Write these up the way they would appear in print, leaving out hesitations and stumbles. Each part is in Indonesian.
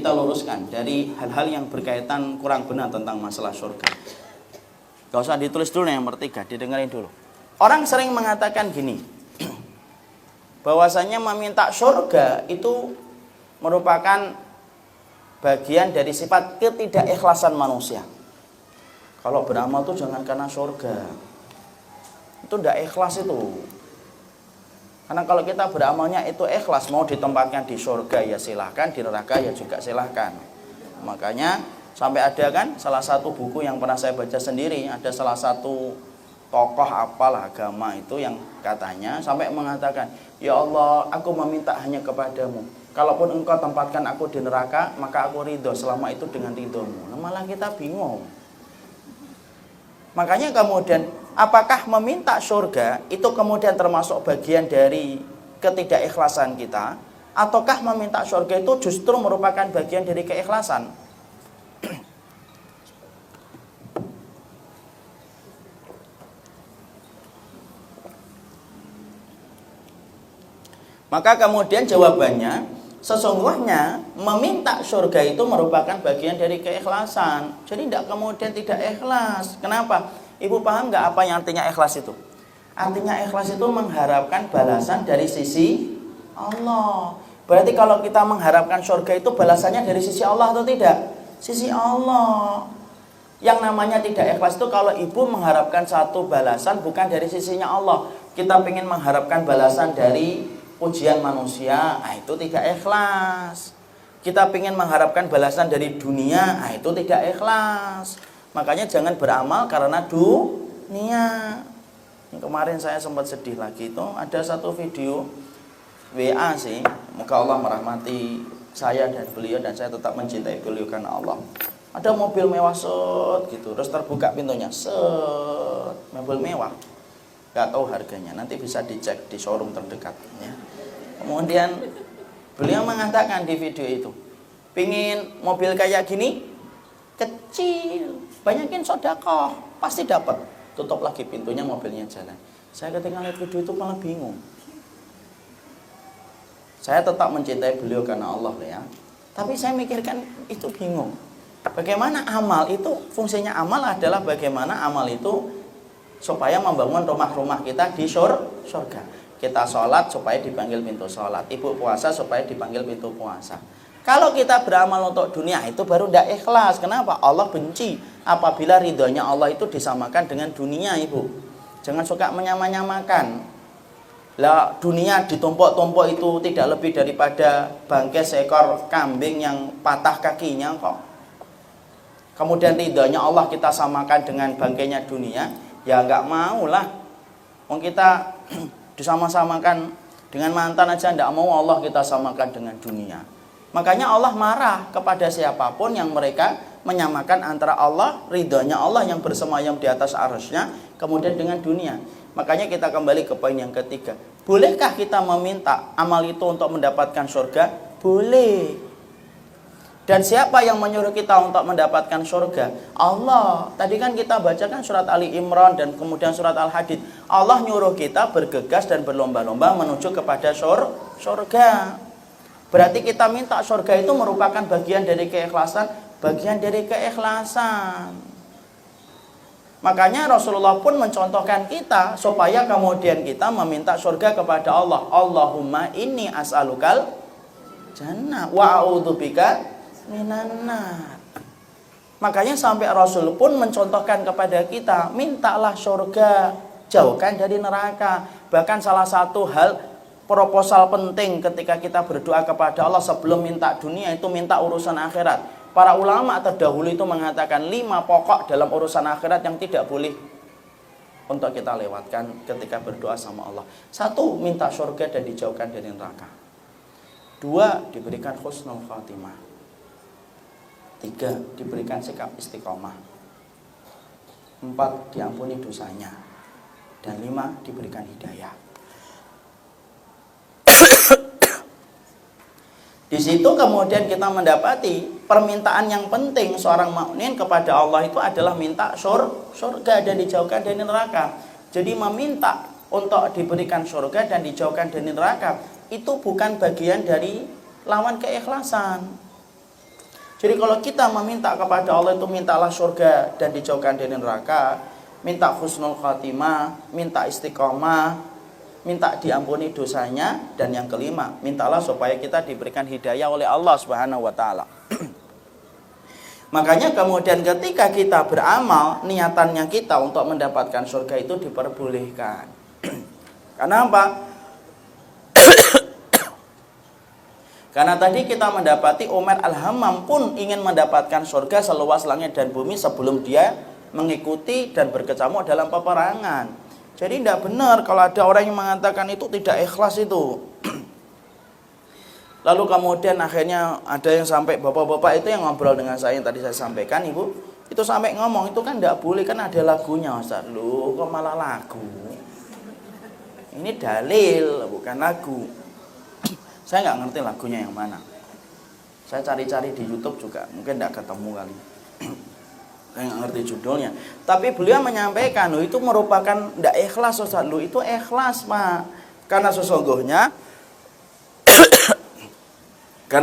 kita luruskan dari hal-hal yang berkaitan kurang benar tentang masalah surga. Gak usah ditulis dulu yang bertiga, didengarin dulu. Orang sering mengatakan gini, bahwasanya meminta surga itu merupakan bagian dari sifat ketidakikhlasan manusia. Kalau beramal itu jangan karena surga, itu tidak ikhlas itu. Karena kalau kita beramalnya itu ikhlas, mau ditempatkan di surga ya silahkan, di neraka ya juga silahkan. Makanya sampai ada kan salah satu buku yang pernah saya baca sendiri, ada salah satu tokoh apalah agama itu yang katanya sampai mengatakan, ya Allah, aku meminta hanya kepadamu, kalaupun engkau tempatkan aku di neraka, maka aku ridho selama itu dengan ridhomu. Nah, malah kita bingung. Makanya kemudian, apakah meminta surga itu kemudian termasuk bagian dari ketidakikhlasan kita, ataukah meminta surga itu justru merupakan bagian dari keikhlasan? Maka kemudian jawabannya, sesungguhnya meminta surga itu merupakan bagian dari keikhlasan. Jadi tidak kemudian tidak ikhlas. Kenapa? Ibu paham nggak apa yang artinya ikhlas itu? Artinya ikhlas itu mengharapkan balasan dari sisi Allah. Berarti kalau kita mengharapkan surga itu balasannya dari sisi Allah atau tidak? Sisi Allah. Yang namanya tidak ikhlas itu kalau ibu mengharapkan satu balasan bukan dari sisinya Allah. Kita ingin mengharapkan balasan dari pujian manusia, itu tidak ikhlas. Kita ingin mengharapkan balasan dari dunia, itu tidak ikhlas. Makanya jangan beramal karena dunia. Kemarin saya sempat sedih lagi, itu ada satu video WA sih, moga Allah merahmati saya dan beliau, dan saya tetap mencintai beliau karena Allah. Ada mobil mewah set gitu, terus terbuka pintunya set, mobil mewah, nggak tahu harganya, nanti bisa dicek di showroom terdekat ya. Kemudian beliau mengatakan di video itu, pingin mobil kayak gini kecil, banyakin sedekah pasti dapat. Tutup lagi pintunya, mobilnya jalan. Saya ketika lihat video itu malah bingung. Saya tetap mencintai beliau karena Allah ya, tapi saya mikirkan itu bingung. Bagaimana amal itu, fungsinya amal adalah bagaimana amal itu supaya membangun rumah-rumah kita di surga. Kita sholat supaya dipanggil pintu sholat, ibu puasa supaya dipanggil pintu puasa. Kalau kita beramal untuk dunia itu baru tidak ikhlas. Kenapa? Allah benci apabila ridhonya Allah itu disamakan dengan dunia, ibu. Jangan suka menyamakan. Lah dunia ditumpuk-tumpuk itu tidak lebih daripada bangkai seekor kambing yang patah kakinya kok. Kemudian ridhonya Allah kita samakan dengan bangkainya dunia, ya nggak mau lah. Wong kita disama-samakan dengan mantan aja tidak mau, Allah kita samakan dengan dunia. Makanya Allah marah kepada siapapun yang mereka menyamakan antara Allah, ridhonya Allah yang bersemayam di atas arasnya, kemudian dengan dunia. Makanya kita kembali ke poin yang ketiga. Bolehkah kita meminta amal itu untuk mendapatkan surga? Boleh. Dan siapa yang menyuruh kita untuk mendapatkan surga? Allah. Tadi kan kita bacakan surat Ali Imran dan kemudian surat Al-Hadid. Allah nyuruh kita bergegas dan berlomba-lomba menuju kepada surga. Berarti kita minta surga itu merupakan bagian dari keikhlasan, bagian dari keikhlasan. Makanya Rasulullah pun mencontohkan kita supaya kemudian kita meminta surga kepada Allah. Allahumma inni as'alukal jannah wa a'udzubika minan nar. Makanya sampai Rasul pun mencontohkan kepada kita, mintalah surga, jauhkan dari neraka. Bahkan salah satu hal proposal penting ketika kita berdoa kepada Allah sebelum minta dunia itu minta urusan akhirat. Para ulama terdahulu itu mengatakan 5 pokok dalam urusan akhirat yang tidak boleh untuk kita lewatkan ketika berdoa sama Allah. 1, minta surga dan dijauhkan dari neraka. 2, diberikan husnul khatimah. 3, diberikan sikap istiqomah. 4, diampuni dosanya. Dan 5, diberikan hidayah. Di situ kemudian kita mendapati permintaan yang penting seorang mukmin kepada Allah itu adalah minta surga dan dijauhkan dari neraka. Jadi meminta untuk diberikan surga dan dijauhkan dari neraka itu bukan bagian dari lawan keikhlasan. Jadi kalau kita meminta kepada Allah itu mintalah surga dan dijauhkan dari neraka, minta husnul khatimah, minta istiqomah, minta diampuni dosanya, dan yang kelima, mintalah supaya kita diberikan hidayah oleh Allah Subhanahu wa taala. Makanya kemudian ketika kita beramal, niatannya kita untuk mendapatkan surga itu diperbolehkan. Karena apa? Karena tadi kita mendapati Umar Al-Hammam pun ingin mendapatkan surga seluas langit dan bumi sebelum dia mengikuti dan berkecamuk dalam peperangan. Jadi tidak benar kalau ada orang yang mengatakan itu tidak ikhlas itu. Lalu kemudian akhirnya ada yang sampai bapak-bapak itu yang ngobrol dengan saya yang tadi saya sampaikan, Ibu, itu sampai ngomong itu kan tidak boleh, kan ada lagunya, Ustaz. Loh, kok malah lagu? Ini dalil, bukan lagu. Saya nggak ngerti lagunya yang mana. Saya cari-cari di YouTube juga, mungkin tidak ketemu kali. Saya nggak ngerti judulnya. Tapi beliau menyampaikan, loh itu merupakan tidak ikhlas, Ustaz. Loh itu ikhlas, Pak. Karena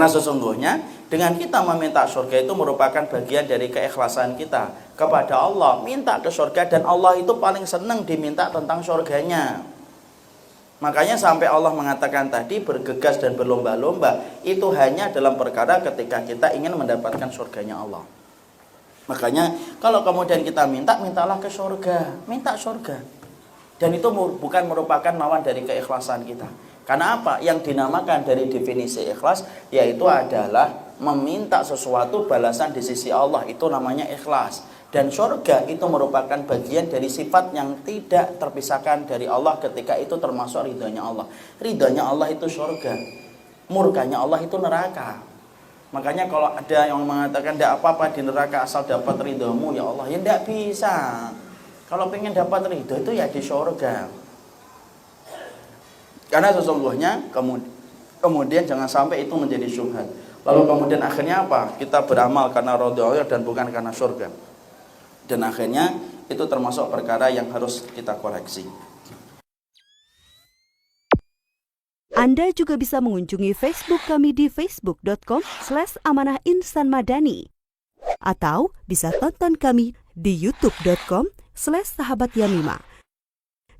sesungguhnya dengan kita meminta surga itu merupakan bagian dari keikhlasan kita kepada Allah. Minta ke surga, dan Allah itu paling senang diminta tentang surganya. Makanya sampai Allah mengatakan tadi bergegas dan berlomba-lomba itu hanya dalam perkara ketika kita ingin mendapatkan surganya Allah. Makanya kalau kemudian kita mintalah ke surga, minta surga. Dan itu bukan merupakan lawan dari keikhlasan kita. Karena apa? Yang dinamakan dari definisi ikhlas yaitu adalah meminta sesuatu balasan di sisi Allah, itu namanya ikhlas. Dan surga itu merupakan bagian dari sifat yang tidak terpisahkan dari Allah, ketika itu termasuk ridhonya Allah. Ridhonya Allah itu surga, murkanya Allah itu neraka. Makanya kalau ada yang mengatakan tidak apa-apa di neraka asal dapat ridhomu ya Allah, ya tidak bisa. Kalau pengen dapat ridho itu ya di surga. Karena sesungguhnya kemudian jangan sampai itu menjadi syubhat. Lalu kemudian akhirnya apa? Kita beramal karena ridho Allah dan bukan karena surga. Dan akhirnya itu termasuk perkara yang harus kita koreksi. Anda juga bisa mengunjungi Facebook kami di facebook.com/amanahinsanmadani atau bisa tonton kami di youtube.com/sahabatyamima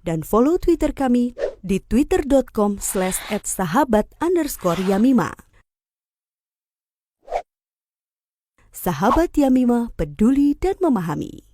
dan follow Twitter kami di twitter.com/sahabat_yamima. Sahabat Yamima, peduli dan memahami.